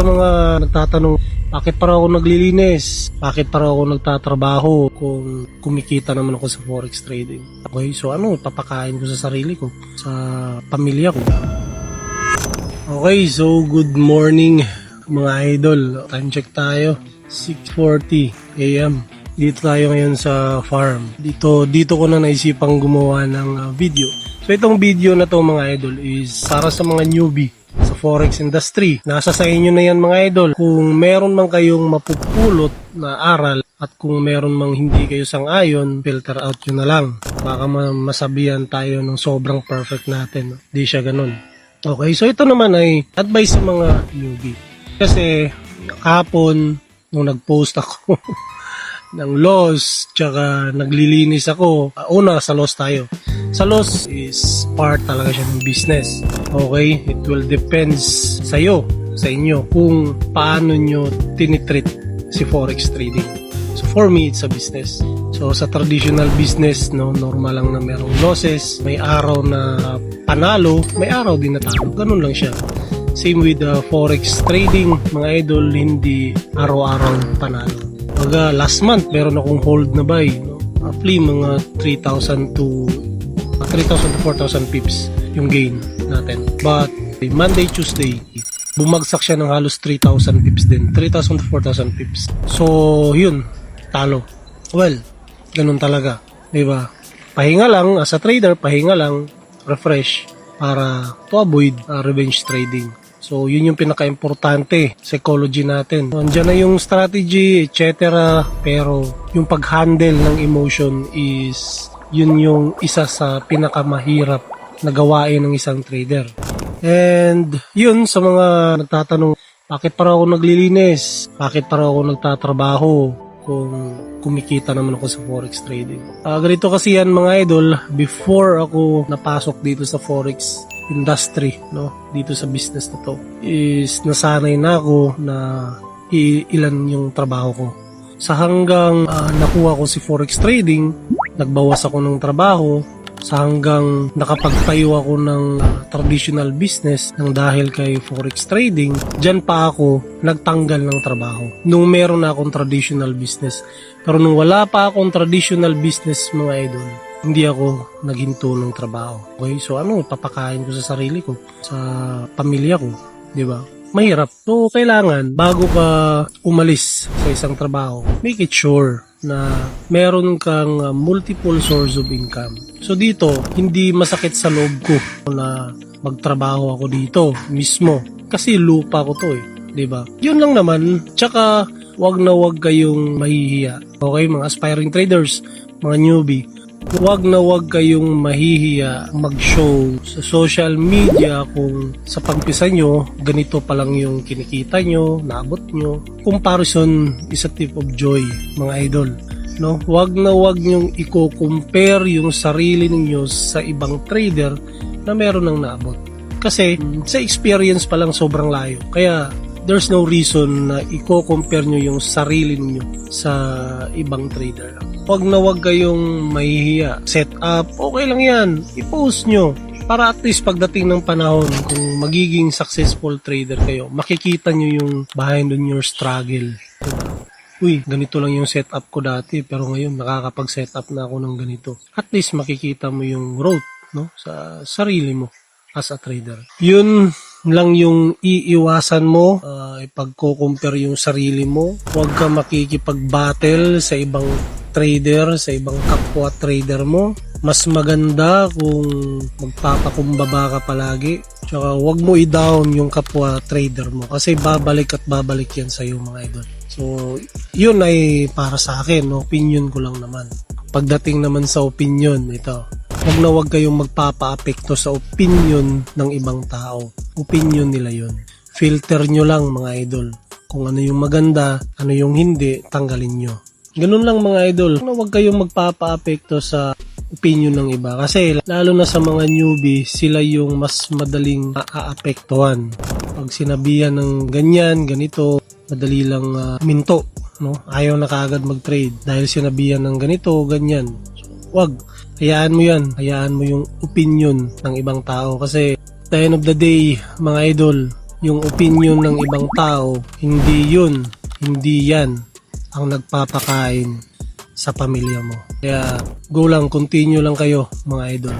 sa mga nagtatanong, bakit para ako naglilinis? Bakit para ako nagtatrabaho kung kumikita naman ako sa forex trading? Okay, so papakain ko sa sarili ko, sa pamilya ko. Okay, so good morning mga idol. Time check tayo, 6:40 AM. Dito tayo ngayon sa farm. Dito ko na naisipang gumawa ng video. So itong video na to mga idol is para sa mga newbie sa forex industry. Nasa sa inyo na yan mga idol. Kung meron man kayong mapupulot na aral at kung meron mang hindi kayo sang-ayon, filter out yun na lang. Baka masabihan tayo ng sobrang perfect natin. Di siya ganun. Okay, so ito naman ay advice sa mga newbie. Kasi kahapon nung nag-post ako ng loss, tsaka naglilinis ako. Una, sa loss tayo. Sa loss is part talaga siya ng business. Okay? It will depends sa inyo, kung paano nyo tinitreat si forex trading. So for me, it's a business. So sa traditional business, normal lang na merong losses. May araw na panalo, may araw din na talo. Ganun lang siya. Same with forex trading, mga idol, hindi araw-araw panalo. Last month, meron akong hold na buy. Roughly mga 3,000 to 4,000 pips yung gain natin. But Monday, Tuesday, bumagsak siya ng halos 3,000 pips din. 3,000 to 4,000 pips. So, yun, talo. Well, ganun talaga. Diba? Pahinga lang, as a trader, pahinga lang, refresh, para to avoid revenge trading. So, yun yung pinaka-importante, psychology natin. Andiyan na yung strategy, etc. Pero, yung pag-handle ng emotion is, yun yung isa sa pinakamahirap na gawain ng isang trader. And, yun, sa mga nagtatanong, bakit para ako naglilinis? Bakit para ako nagtatrabaho kung kumikita naman ako sa forex trading? Ganito kasi yan mga idol, before ako napasok dito sa forex industry, dito sa business na to, is nasanay na ako na ilan yung trabaho ko. Sa hanggang nakuha ko si forex trading, nagbawas ako ng trabaho, sa hanggang nakapagtayo ako ng traditional business ng dahil kay forex trading, dyan pa ako nagtanggal ng trabaho nung meron na akong traditional business. Pero nung wala pa akong traditional business mga idol, hindi ako naghinto ng trabaho. Okay, so papakain ko sa sarili ko, sa pamilya ko, di ba? Mahirap. So, kailangan, bago ka umalis sa isang trabaho, make it sure na meron kang multiple source of income. So, dito, hindi masakit sa loob ko na magtrabaho ako dito mismo. Kasi lupa ko to diba? Yun lang naman. Tsaka, wag na wag kayong mahihiya. Okay, mga aspiring traders, mga newbie, wag na wag kayong mahihiya mag-show sa social media kung sa pagpisa nyo, ganito pa lang yung kinikita nyo, naabot nyo. Comparison is a tip of joy, mga idol. Wag na wag nyong i-compare yung sarili ninyo sa ibang trader na meron ng naabot. Kasi sa experience pa lang sobrang layo. Kaya there's no reason na i-compare nyo yung sarili ninyo sa ibang trader. Wag na wag kayong mahihiya. Set up, okay lang yan. I-post nyo. Para at least pagdating ng panahon, kung magiging successful trader kayo, makikita nyo yung behind on your struggle. Uy, ganito lang yung setup ko dati, pero ngayon nakakapag-setup na ako ng ganito. At least makikita mo yung growth, sa sarili mo as a trader. Yun lang yung iiwasan mo, ipagko-compare yung sarili mo. Huwag ka makikipag-battle sa ibang trader, sa ibang kapwa trader mo. Mas maganda kung magpapakumbaba ka palagi. Tsaka huwag mo i-down yung kapwa trader mo kasi babalik at babalik yan sa iyo mga idol. So, yun ay para sa akin, opinion ko lang naman. Pagdating naman sa opinion, ito, huwag na huwag kayong magpapa-apekto sa opinion ng ibang tao. Opinion nila yun. Filter nyo lang mga idol. Kung ano yung maganda, ano yung hindi, tanggalin nyo. Ganun lang mga idol. Huwag kayong magpapa-apekto sa opinion ng iba. Kasi lalo na sa mga newbie, sila yung mas madaling aapektuhan. Pag sinabihan ng ganyan, ganito, madali lang minto. Ayaw na kaagad mag-trade dahil sinabihan ng ganito, ganyan. So, wag. Hayaan mo yan. Hayaan mo yung opinion ng ibang tao. Kasi at the end of the day, mga idol, yung opinion ng ibang tao, hindi yan ang nagpapakain sa pamilya mo. Kaya go lang, continue lang kayo mga idol.